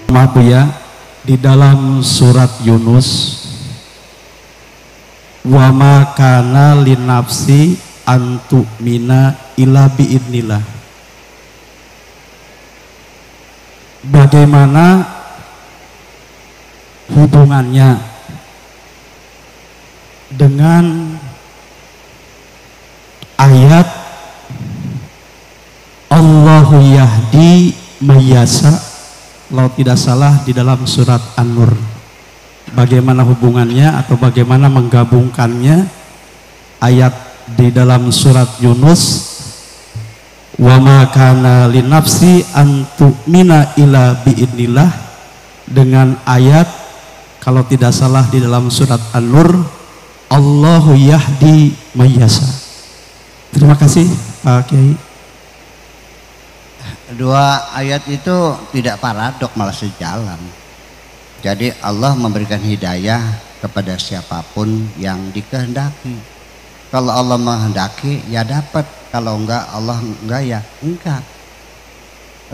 Maaf Bu ya, di dalam surat Yunus, wa ma kana linnafsi antu'mina illa biidnillah. Bagaimana hubungannya dengan ayat Allahu yahdi mayyasha, kalau tidak salah di dalam surat An-Nur? Bagaimana hubungannya atau bagaimana menggabungkannya ayat di dalam surat Yunus, wa ma kana linnafsi an tu'mina illa biidnillah, dengan ayat kalau tidak salah di dalam surat An-Nur, Allahu yahdi mayyasha. Terima kasih Pak Kiai. Dua ayat itu tidak paradok, malah sejalan. Jadi Allah memberikan hidayah kepada siapapun yang dikehendaki. Kalau Allah menghendaki ya dapat, kalau enggak Allah enggak ya enggak.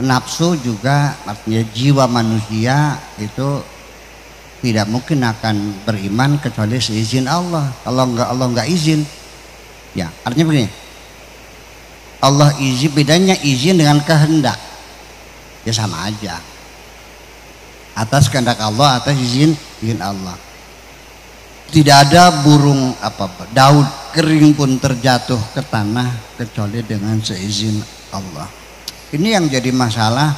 Nafsu juga artinya jiwa manusia itu tidak mungkin akan beriman kecuali seizin Allah. Kalau enggak Allah enggak izin. Ya, artinya begini. Allah izin, bedanya izin dengan kehendak. Ya sama aja. Atas kehendak Allah, atas izin Allah. Tidak ada burung daun kering pun terjatuh ke tanah kecuali dengan seizin Allah. Ini yang jadi masalah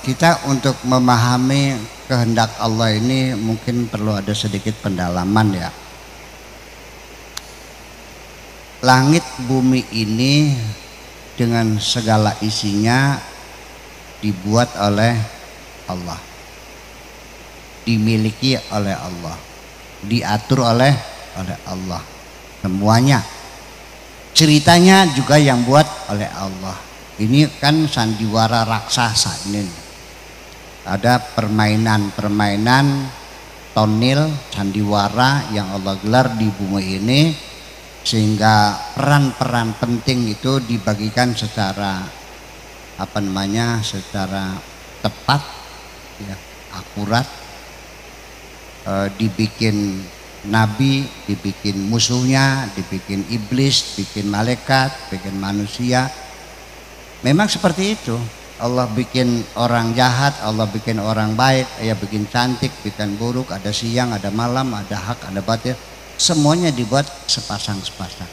kita untuk memahami kehendak Allah ini mungkin perlu ada sedikit pendalaman ya. Langit bumi ini dengan segala isinya dibuat oleh Allah, dimiliki oleh Allah, diatur oleh Allah, semuanya. Ceritanya juga yang buat oleh Allah. Ini kan sandiwara raksasa ini. Ada permainan tonil sandiwara yang Allah gelar di bumi ini, sehingga peran-peran penting itu dibagikan secara secara tepat ya, akurat. Dibikin nabi, dibikin musuhnya, dibikin iblis, bikin malaikat, bikin manusia. Memang seperti itu. Allah bikin orang jahat, Allah bikin orang baik, ya bikin cantik, bikin buruk, ada siang, ada malam, ada hak, ada batil. Semuanya dibuat sepasang-sepasang.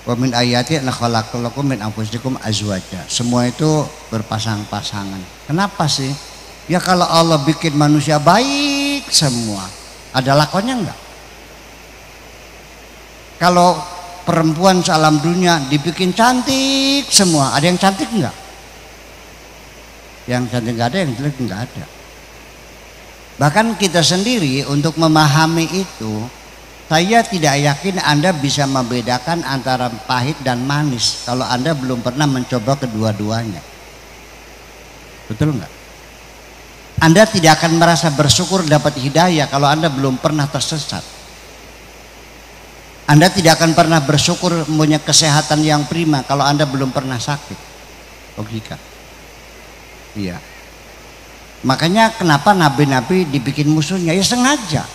Wa min ayati an khalaqalakum min anfusikum azwaja. Semua itu berpasang-pasangan. Kenapa sih? Ya kalau Allah bikin manusia baik semua, ada lakonnya enggak? Kalau perempuan sealam dunia dibikin cantik semua, ada yang cantik enggak? Yang cantik enggak ada, yang jelek enggak ada. Bahkan kita sendiri untuk memahami itu, saya tidak yakin Anda bisa membedakan antara pahit dan manis kalau Anda belum pernah mencoba kedua-duanya. Betul enggak? Anda tidak akan merasa bersyukur dapat hidayah kalau Anda belum pernah tersesat. Anda tidak akan pernah bersyukur punya kesehatan yang prima kalau Anda belum pernah sakit. Logika. Iya. Makanya kenapa nabi-nabi dibikin musuhnya? Ya sengaja.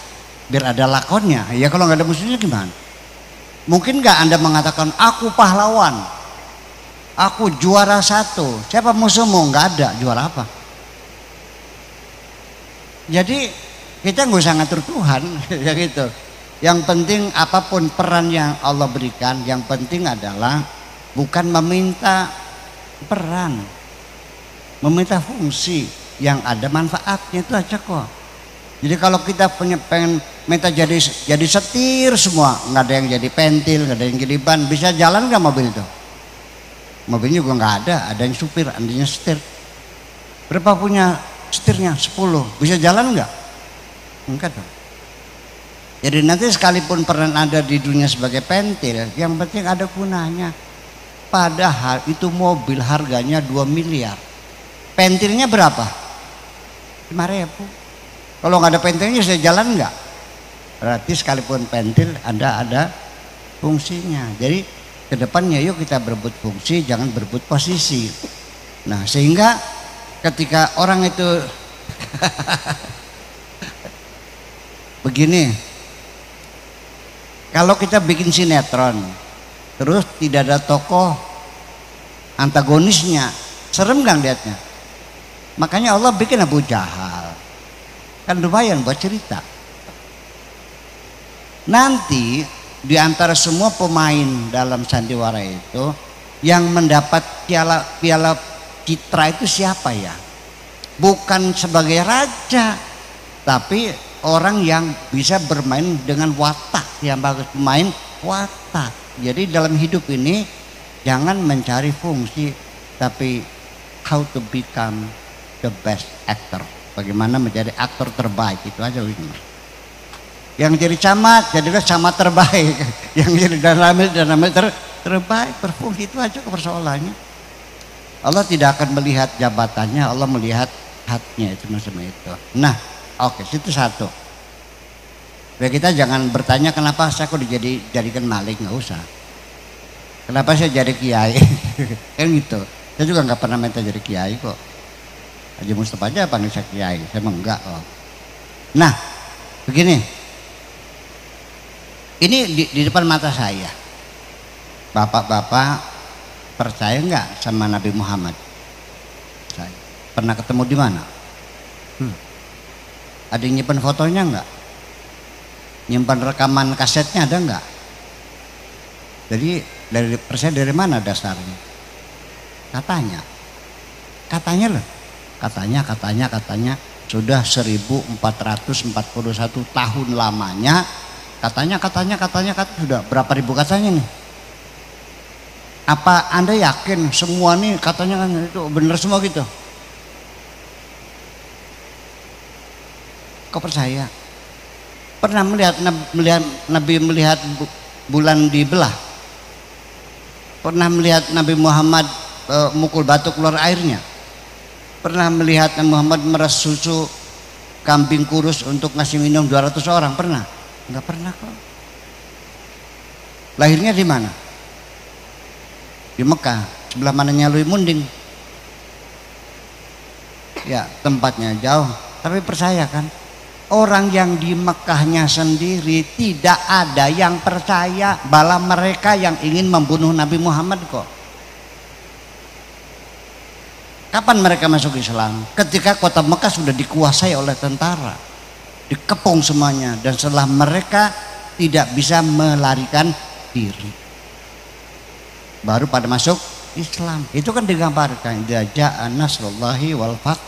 Biar ada lakonnya. Ya kalau nggak ada musuhnya gimana? Mungkin nggak Anda mengatakan aku pahlawan, aku juara satu. Siapa musuhmu? Nggak ada. Juara apa? Jadi kita nggak usah ngatur Tuhan, ya gitu. Yang penting apapun peran yang Allah berikan, yang penting adalah bukan meminta peran, meminta fungsi yang ada manfaatnya, itu aja kok. Jadi kalau kita pengen minta jadi setir semua, nggak ada yang jadi pentil, nggak ada yang jadi ban, bisa jalan nggak mobil itu? Mobilnya juga nggak ada yang supir, andainya setir. Berapa punya setirnya? 10. Bisa jalan nggak? Enggak dong. Jadi nanti sekalipun peran Anda di dunia sebagai pentil, yang penting ada gunanya. Padahal itu mobil harganya 2 miliar. Pentilnya berapa? 5.000. Kalau nggak ada pentilnya saya jalan nggak? Berarti sekalipun pentil Anda ada fungsinya. Jadi kedepannya yuk kita berebut fungsi, jangan berebut posisi. Nah sehingga ketika orang itu begini, kalau kita bikin sinetron terus tidak ada tokoh antagonisnya, serem gak liatnya? Makanya Allah bikin Abu Jahal, kan lumayan buat cerita. Nanti di antara semua pemain dalam sandiwara itu yang mendapat piala citra itu siapa ya? Bukan sebagai raja, tapi orang yang bisa bermain dengan watak, yang bagus bermain watak. Jadi dalam hidup ini jangan mencari fungsi, tapi how to become the best actor. Bagaimana menjadi aktor terbaik, itu aja ini. Yang jadi camat, jadilah camat terbaik. Yang jadi danramil terbaik, berfungsi, itu aja persoalannya. Allah tidak akan melihat jabatannya, Allah melihat hatinya, itu macam itu. Nah, oke, itu satu. Ya, kita jangan bertanya kenapa saya kok dijadikan maling, nggak usah. Kenapa saya jadi kiai? Kan gitu. Saya juga nggak pernah minta jadi kiai kok. Haji Mustafa aja panggil saya kiai, saya emang enggak kok. Nah, begini. Ini di depan mata saya. Bapak-bapak percaya nggak sama Nabi Muhammad? Saya pernah ketemu di mana? Ada yang nyimpan fotonya nggak? Nyimpan rekaman kasetnya ada nggak? Jadi percaya dari mana dasarnya? Katanya loh. Katanya sudah 1441 tahun lamanya. Katanya sudah berapa ribu katanya nih? Apa Anda yakin semua nih katanya kan itu benar semua gitu? Kau percaya? Pernah Nabi melihat bulan dibelah? Pernah melihat Nabi Muhammad mukul batu keluar airnya? Pernah melihat Nabi Muhammad meres susu kambing kurus untuk ngasih minum 200 orang? Pernah? Enggak pernah kok. Lahirnya di mana? Di Mekah, sebelah mananya Lui Munding. Ya, tempatnya jauh, tapi percaya kan? Orang yang di Mekahnya sendiri tidak ada yang percaya, bala mereka yang ingin membunuh Nabi Muhammad kok. Kapan mereka masuk Islam? Ketika kota Mekah sudah dikuasai oleh tentara, dikepung semuanya, dan setelah mereka tidak bisa melarikan diri, baru pada masuk Islam. Itu kan digambarkan ja'a nasrullahi wal fath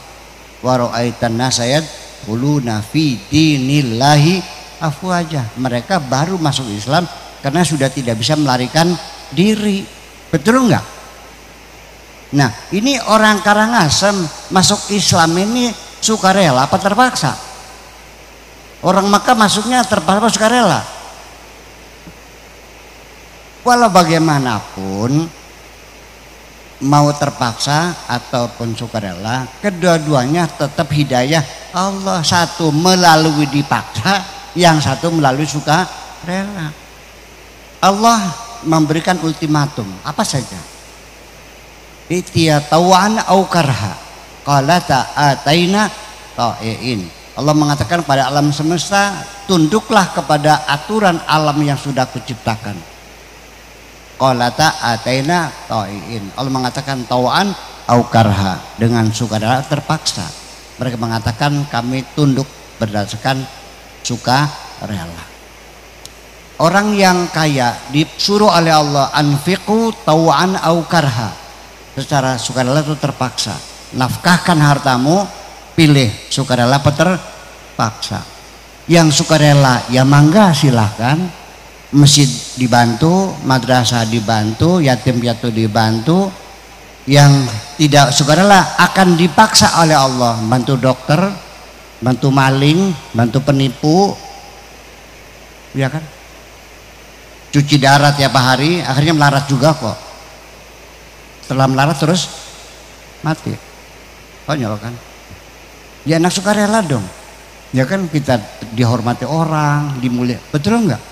wa ra'aitan nasa yadkhuluna fi dinillahi afwaja. Mereka baru masuk Islam karena sudah tidak bisa melarikan diri. Betul enggak? Nah, ini orang Karangasem masuk Islam ini sukarela apa terpaksa? Orang Makkah masuknya terpaksa sukarela. Walau bagaimanapun, mau terpaksa ataupun sukarela, kedua-duanya tetap hidayah Allah. Satu melalui dipaksa, yang satu melalui sukarela. Allah memberikan ultimatum apa saja. Itiya tawan au karha qala ta'ataina ta'iin. Allah mengatakan pada alam semesta, tunduklah kepada aturan alam yang sudah kuciptakan. Qala ta'ataina ta'iin. Allah mengatakan tawan au karha, dengan sukarela terpaksa. Mereka mengatakan kami tunduk berdasarkan sukarela. Orang yang kaya disuruh oleh Allah anfiqu tawan au karha, secara sukarela itu terpaksa. Nafkahkan hartamu, pilih sukarela apa terpaksa. Yang sukarela ya mangga silahkan, masjid dibantu, madrasah dibantu, yatim piatu dibantu. Yang tidak sukarela akan dipaksa oleh Allah, bantu dokter, bantu maling, bantu penipu, ya kan? Cuci darah tiap hari, akhirnya melarat juga kok. Setelah melarat terus mati. Konyol kan? Ya anak sukarela dong. Ya kan, kita dihormati orang, dimulia. Betul enggak?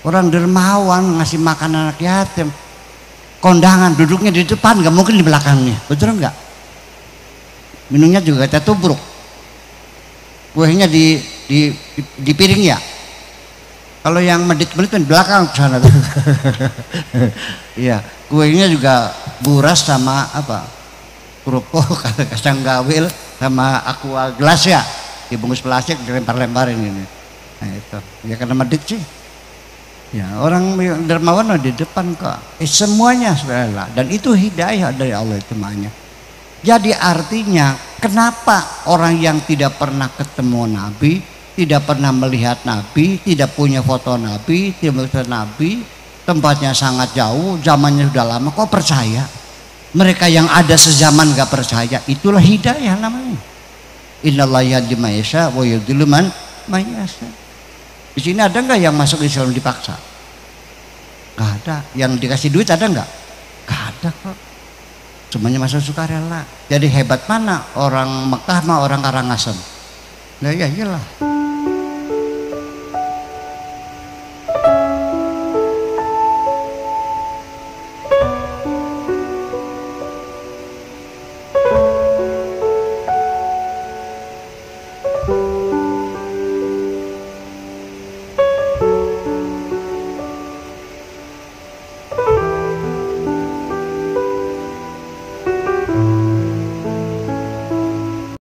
Orang dermawan ngasih makan anak yatim. Kondangan duduknya di depan, nggak mungkin di belakangnya. Betul enggak? minumnya juga teh tubruk, kuenya di piring ya. Kalau yang medit-medit di belakang sana tuh. Iya, kuenya juga buras sama apa? Kerupuk, kacang gawil sama aqua gelas ya, dibungkus plastik dilempar-lemparin ini. Nah itu, ya karena medit sih. Ya orang yang dermawan di depan kok. Semuanya saudara, dan itu hidayah dari Allah itu makanya. Jadi artinya kenapa orang yang tidak pernah ketemu Nabi, tidak pernah melihat Nabi, tidak punya foto Nabi, tidak melihat Nabi, tempatnya sangat jauh, zamannya sudah lama, kok percaya? Mereka yang ada sezaman gak percaya, itulah hidayah namanya. Innallaha yahdi man yasha wa yudhillu man yasha. Di sini ada nggak yang masuk Islam dipaksa? Gak ada. Yang dikasih duit ada nggak? Gak ada kok. Semuanya masuk sukarela. Jadi hebat mana orang Mekah sama orang Karangasem? Nah ya iyalah.